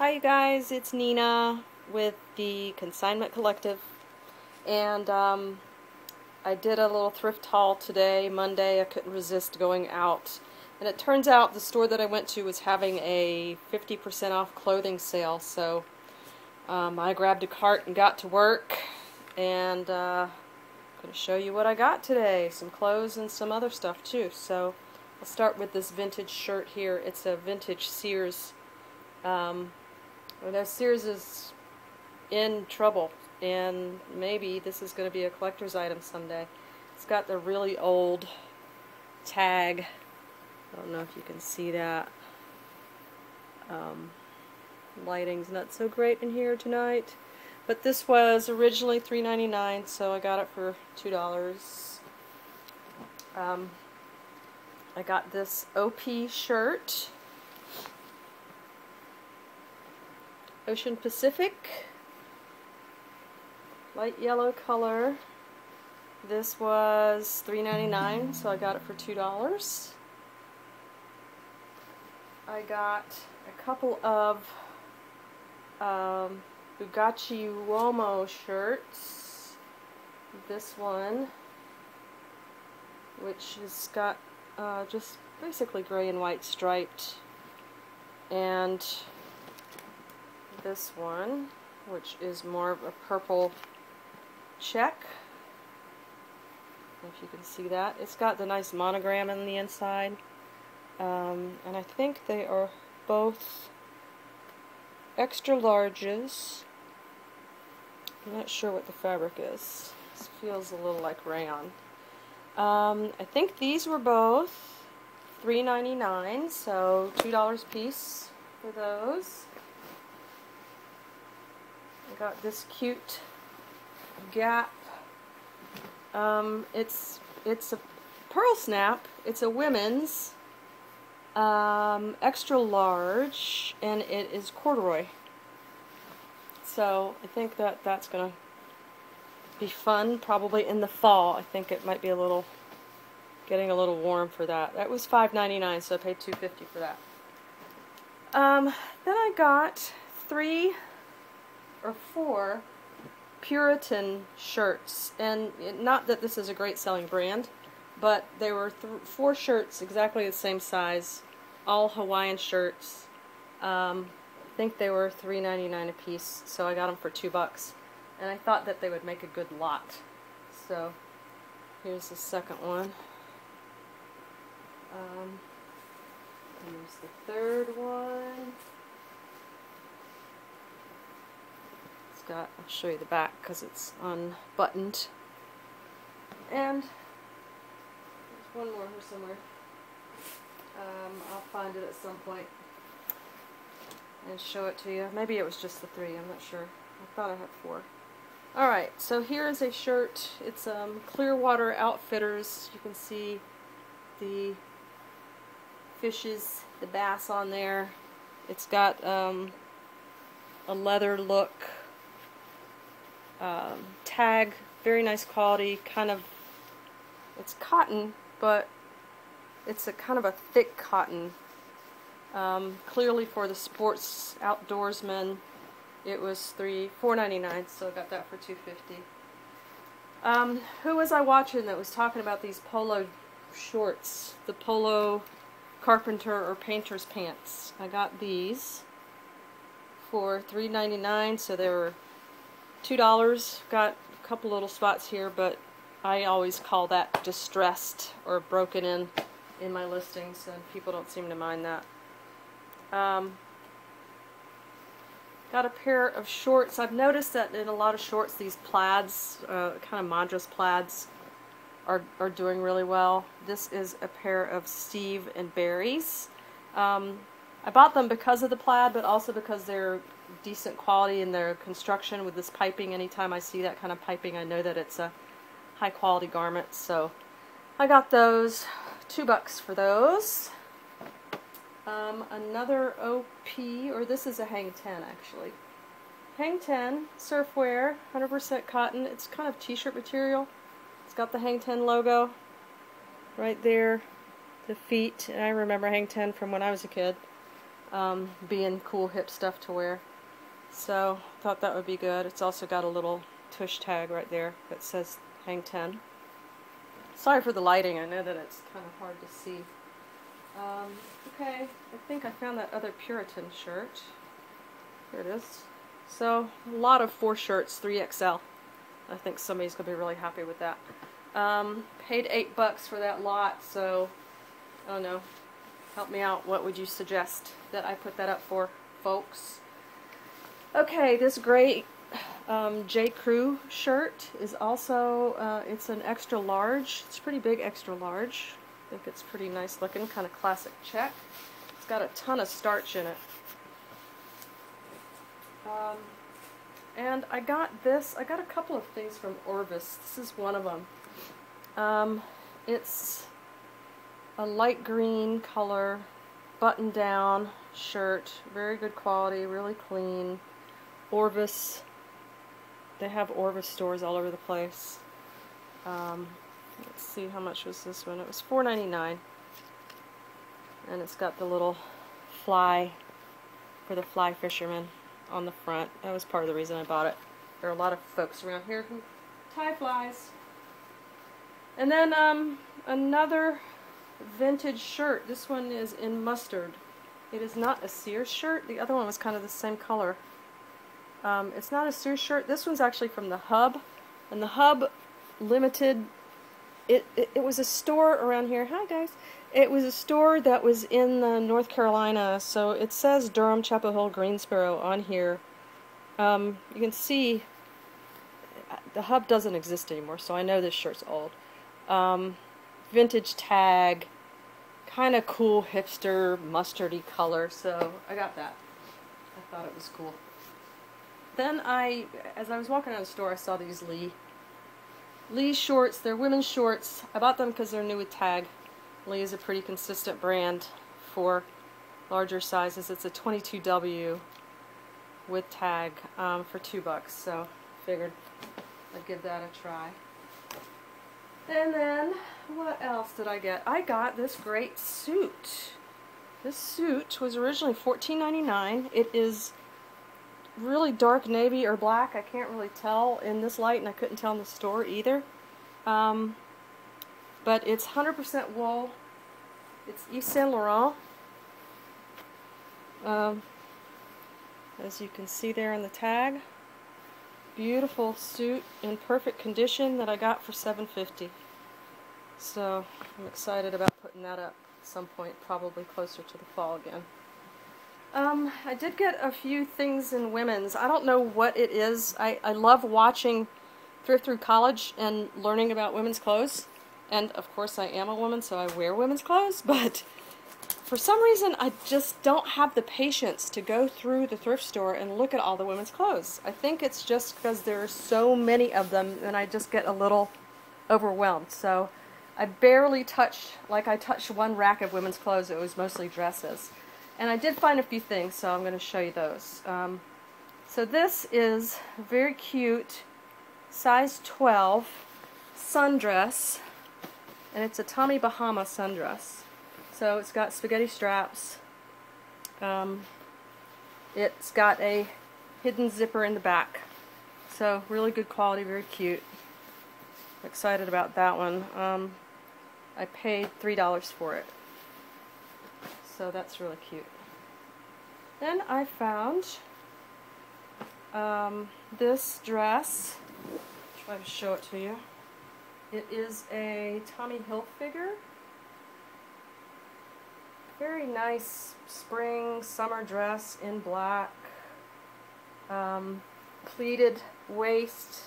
Hi you guys, it's Nina with the Consignment Collective, and I did a little thrift haul today, Monday. I couldn't resist going out, and it turns out the store that I went to was having a 50% off clothing sale, so I grabbed a cart and got to work, and I'm going to show you what I got today, some clothes and some other stuff too. So I'll start with this vintage shirt here. It's a vintage Sears. I know Sears is in trouble, and maybe this is going to be a collector's item someday. It's got the really old tag. I don't know if you can see that. Lighting's not so great in here tonight, but this was originally $3.99, so I got it for $2. I got this OP shirt. Ocean Pacific, light yellow color. This was $3.99, so I got it for $2. I got a couple of Bugatti Uomo shirts. This one, which has got just basically gray and white striped, and this one, which is more of a purple check. If you can see that. It's got the nice monogram on the inside. And I think they are both extra larges. I'm not sure what the fabric is. This feels a little like rayon. I think these were both $3.99, so $2 a piece for those. I got this cute Gap. It's a pearl snap. It's a women's extra large, and it is corduroy. So I think that's gonna be fun, probably in the fall. I think it might be getting a little warm for that. That was $5.99, so I paid $2.50 for that. Then I got 3 or 4 Puritan shirts, and not that this is a great selling brand, but they were 4 shirts exactly the same size, all Hawaiian shirts. I think they were $3.99 a piece, so I got them for $2, and I thought that they would make a good lot. So here's the second one. Here's the third one. I'll show you the back because it's unbuttoned. And there's one more here somewhere. I'll find it at some point and show it to you. Maybe it was just the 3, I'm not sure. I thought I had 4. Alright, so here is a shirt. It's Clearwater Outfitters. You can see the fishes, the bass on there. It's got a leather look. Tag, very nice quality, it's cotton, but it's a kind of a thick cotton. Clearly for the sports outdoorsman, it was $4.99, so I got that for $2.50. Who was I watching that was talking about these polo shorts? The polo carpenter or painter's pants. I got these for $3.99, so they were $2. Got a couple little spots here, but I always call that distressed or broken in my listings, and people don't seem to mind that. Got a pair of shorts. I've noticed that in a lot of shorts, these plaids, kind of Madras plaids, are doing really well. This is a pair of Steve and Barry's. I bought them because of the plaid, but also because they're decent quality in their construction with this piping. Anytime I see that kind of piping, I know that it's a high quality garment. So I got those, $2 for those. Another OP, or this is a Hang 10 actually. Hang 10, surfwear, 100% cotton. It's kind of t-shirt material. It's got the Hang 10 logo right there, the feet, and I remember Hang 10 from when I was a kid. being cool hip stuff to wear. So thought that would be good. It's also got a little tush tag right there that says hang 10. Sorry for the lighting, I know that it's kind of hard to see. Okay, I think I found that other Puritan shirt. Here it is. So, a lot of 4 shirts, 3XL. I think somebody's going to be really happy with that. Paid $8 for that lot, so, I don't know. Help me out. What would you suggest that I put that up for, folks? Okay, this gray J. Crew shirt is also, it's an extra large. It's pretty big extra large. I think it's pretty nice looking, kind of classic check. It's got a ton of starch in it. And I got this, I got a couple of things from Orvis. This is one of them. It's a light green color button-down shirt. Very good quality, really clean. Orvis. They have Orvis stores all over the place. Let's see, how much was this one? It was $4.99. And it's got the little fly for the fly fisherman on the front. That was part of the reason I bought it. There are a lot of folks around here who tie flies. And then another vintage shirt. This one is in mustard. It is not a Sears shirt. The other one was kind of the same color. It's not a Sears shirt. This one's actually from the Hub. And the Hub Limited, it was a store around here. Hi guys. It was a store that was in North Carolina, so it says Durham, Chapel Hill, Greensboro on here. You can see the Hub doesn't exist anymore, so I know this shirt's old. Vintage tag, kind of cool hipster mustardy color, so I got that. I thought it was cool. Then as I was walking out of the store, I saw these Lee shorts. They're women's shorts. I bought them because they're new with tag. Lee is a pretty consistent brand for larger sizes. It's a 22W with tag for $2, so figured I'd give that a try. And then, what else did I get? I got this great suit. This suit was originally $14.99. It is really dark navy or black. I can't really tell in this light, and I couldn't tell in the store either. But it's 100% wool. It's Yves Saint Laurent. As you can see there on the tag. Beautiful suit in perfect condition that I got for $7.50. So I'm excited about putting that up at some point, probably closer to the fall again. I did get a few things in women's. I don't know what it is. I love watching Thrift Through College and learning about women's clothes. And of course I am a woman, so I wear women's clothes, but for some reason I just don't have the patience to go through the thrift store and look at all the women's clothes. I think it's just because there are so many of them and I just get a little overwhelmed. So I barely touched, like I touched one rack of women's clothes. It was mostly dresses. And I did find a few things, so I'm going to show you those. So this is a very cute size 12 sundress, and it's a Tommy Bahama sundress. So it's got spaghetti straps. It's got a hidden zipper in the back. So really good quality, very cute. I'm excited about that one. I paid $3 for it. So that's really cute. Then I found this dress. I'll try to show it to you. It is a Tommy Hilfiger. Very nice spring summer dress in black. Pleated waist.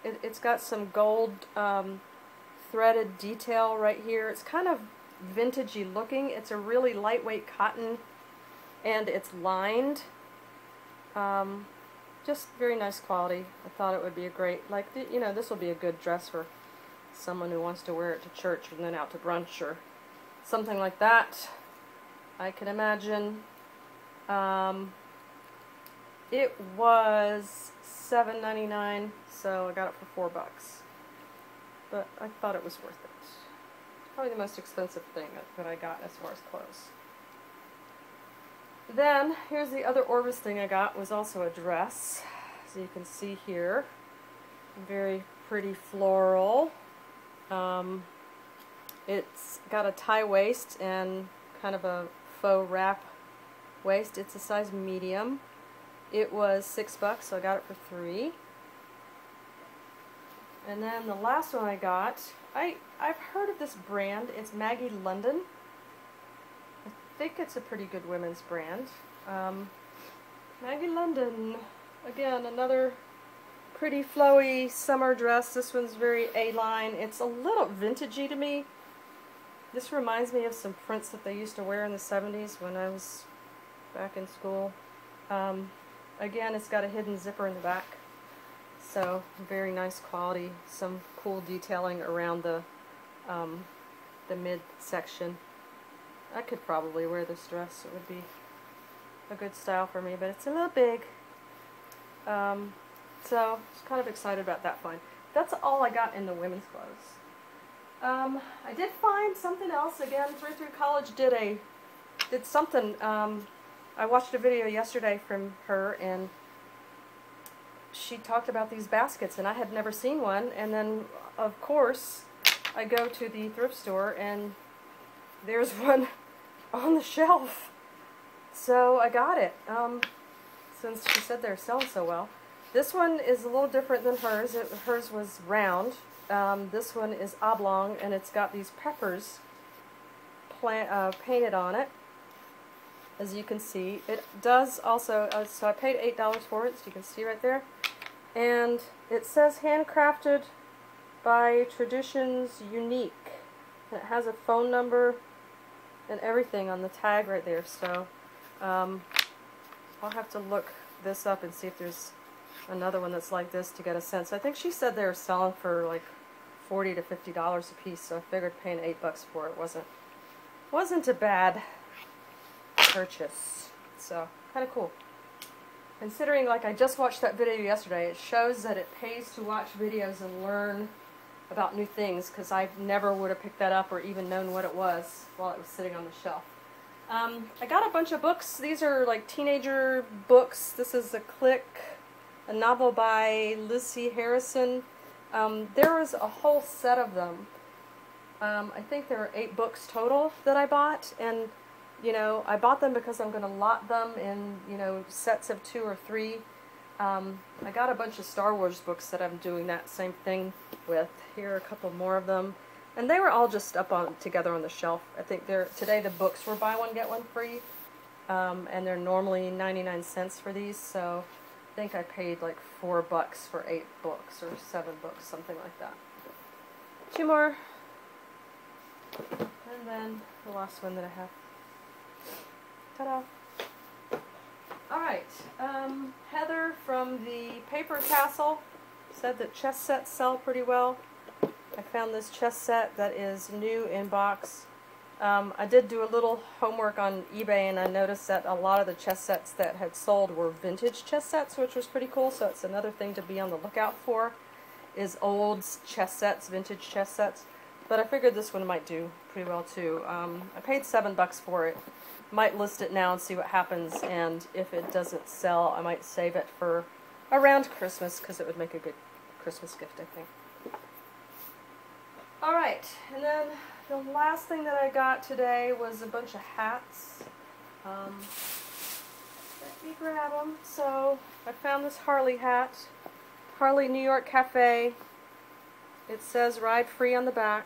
It's got some gold threaded detail right here. It's kind of vintagey looking. It's a really lightweight cotton and it's lined. Just very nice quality. I thought it would be a great, you know, this will be a good dress for someone who wants to wear it to church and then out to brunch or something like that. I can imagine. It was $7.99, so I got it for $4. But I thought it was worth it. It's probably the most expensive thing that I got as far as clothes. Then, here's the other Orvis thing I got, was also a dress. As you can see here, very pretty floral. It's got a tie waist and kind of a faux wrap waist. It's a size medium. It was $6, so I got it for $3. And then the last one I got, I've heard of this brand. It's Maggie London. I think it's a pretty good women's brand. Maggie London, again, another pretty flowy summer dress. This one's very A-line. It's a little vintagey to me. This reminds me of some prints that they used to wear in the 70s when I was back in school. Again, it's got a hidden zipper in the back. So, very nice quality. Some cool detailing around the midsection. I could probably wear this dress. It would be a good style for me, but it's a little big. So, I was kind of excited about that find. That's all I got in the women's clothes. I did find something else. Again, Through College did something. I watched a video yesterday from her, and she talked about these baskets, and I had never seen one. And then, of course, I go to the thrift store, and there's one on the shelf. So I got it, since she said they're selling so well. This one is a little different than hers. Hers was round. This one is oblong, and it's got these peppers painted on it. As you can see, it does also, so I paid $8 for it, so you can see right there. And it says handcrafted by Traditions Unique. And it has a phone number and everything on the tag right there. So I'll have to look this up and see if there's another one that's like this to get a sense. I think she said they were selling for like $40 to $50 a piece, so I figured paying $8 for it wasn't a bad purchase. So kind of cool. Considering, like, I just watched that video yesterday, it shows that it pays to watch videos and learn about new things, because I never would have picked that up or even known what it was while it was sitting on the shelf. I got a bunch of books. These are like teenager books. This is a Click, a novel by Lizzie Harrison. There was a whole set of them. I think there were 8 books total that I bought, and you know, I bought them because I'm going to lot them in, you know, sets of 2 or 3. I got a bunch of Star Wars books that I'm doing that same thing with. Here are a couple more of them. And they were all just up together on the shelf. I think today the books were buy one, get one free. And they're normally 99 cents for these, so I think I paid like $4 for 8 books or 7 books, something like that. 2 more. And then the last one that I have. Ta-da! Alright, Heather from the Paper Castle said that chess sets sell pretty well. I found this chess set that is new in box. I did do a little homework on eBay, and I noticed that a lot of the chess sets that had sold were vintage chess sets, which was pretty cool, so it's another thing to be on the lookout for, is old chess sets, vintage chess sets. But I figured this one might do pretty well too. I paid $7 for it. Might list it now and see what happens, and if it doesn't sell, I might save it for around Christmas, because it would make a good Christmas gift, I think. Alright, and then the last thing that I got today was a bunch of hats. Let me grab them. So, I found this Harley hat. Harley New York Cafe. It says Ride Free on the back,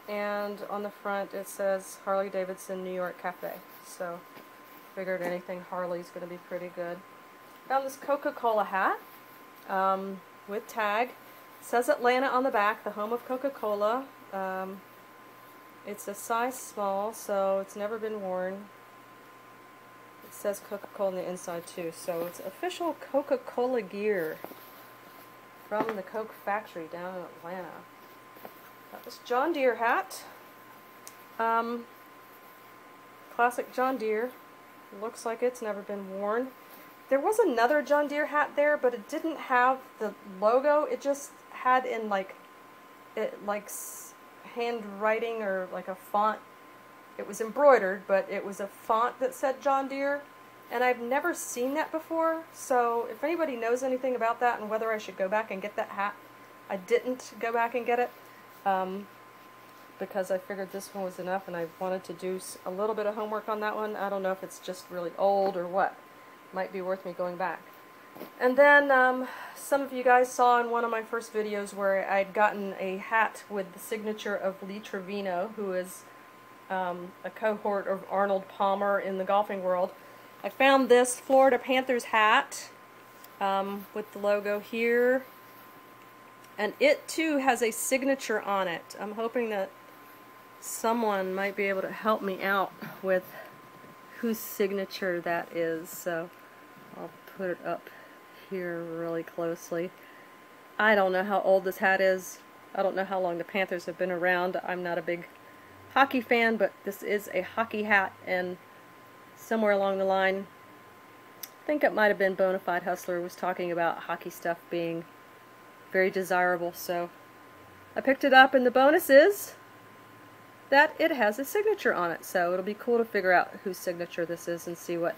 and on the front it says Harley Davidson New York Cafe. So, figured anything Harley's going to be pretty good. Found this Coca-Cola hat with tag. It says Atlanta on the back, the home of Coca-Cola. It's a size small, so it's never been worn. It says Coca-Cola on the inside too, so it's official Coca-Cola gear from the Coke factory down in Atlanta. Got this John Deere hat. Classic John Deere. Looks like it's never been worn. There was another John Deere hat there, but it didn't have the logo. It just had in like handwriting or like a font it was embroidered, but it was a font that said John Deere, and I've never seen that before, so if anybody knows anything about that and whether I should go back and get that hat, I didn't go back and get it, because I figured this one was enough and I wanted to do a little bit of homework on that one. I don't know if it's just really old or what. Might be worth me going back. And then some of you guys saw in one of my first videos where I'd gotten a hat with the signature of Lee Trevino, who is a cohort of Arnold Palmer in the golfing world. I found this Florida Panthers hat with the logo here, and it too has a signature on it. I'm hoping that someone might be able to help me out with whose signature that is, so I'll put it up here really closely. I don't know how old this hat is. I don't know how long the Panthers have been around. I'm not a big hockey fan, but this is a hockey hat, and somewhere along the line, I think it might have been Bonafide Hustler was talking about hockey stuff being very desirable, so I picked it up, and the bonus is that it has a signature on it, so it'll be cool to figure out whose signature this is and see what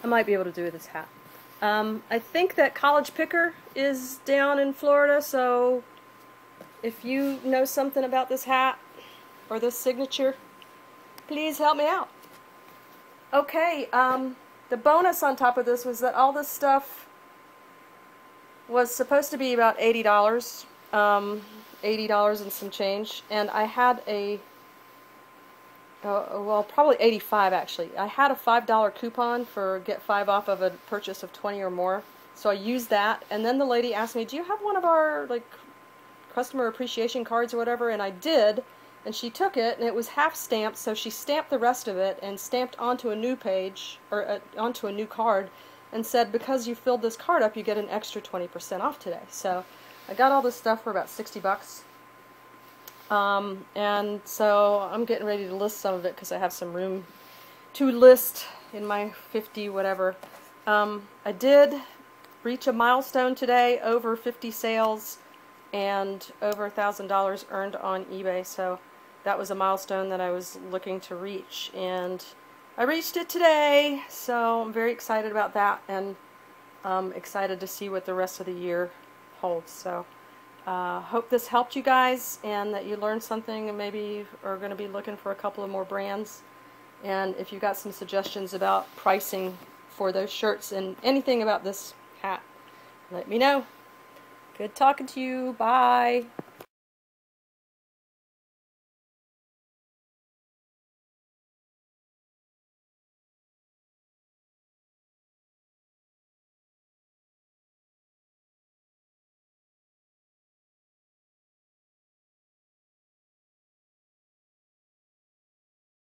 I might be able to do with this hat. I think that College Picker is down in Florida, so if you know something about this hat or this signature, please help me out. Okay, the bonus on top of this was that all this stuff was supposed to be about $80, $80 and some change, and I had a well, probably 85 actually. I had a $5 coupon for get 5 off of a purchase of 20 or more. So I used that, and then the lady asked me, "Do you have one of our like customer appreciation cards or whatever?" And I did, and she took it, and it was half stamped, so she stamped the rest of it and stamped onto a new page or onto a new card and said, "Because you filled this card up, you get an extra 20% off today." So I got all this stuff for about 60 bucks. And so I'm getting ready to list some of it because I have some room to list in my 50 whatever. I did reach a milestone today, over 50 sales and over $1,000 earned on eBay, so that was a milestone that I was looking to reach, and I reached it today, so I'm very excited about that, and excited to see what the rest of the year holds. So hope this helped you guys and that you learned something and maybe are going to be looking for a couple of more brands. And if you got some suggestions about pricing for those shirts and anything about this hat, let me know. Good talking to you. Bye.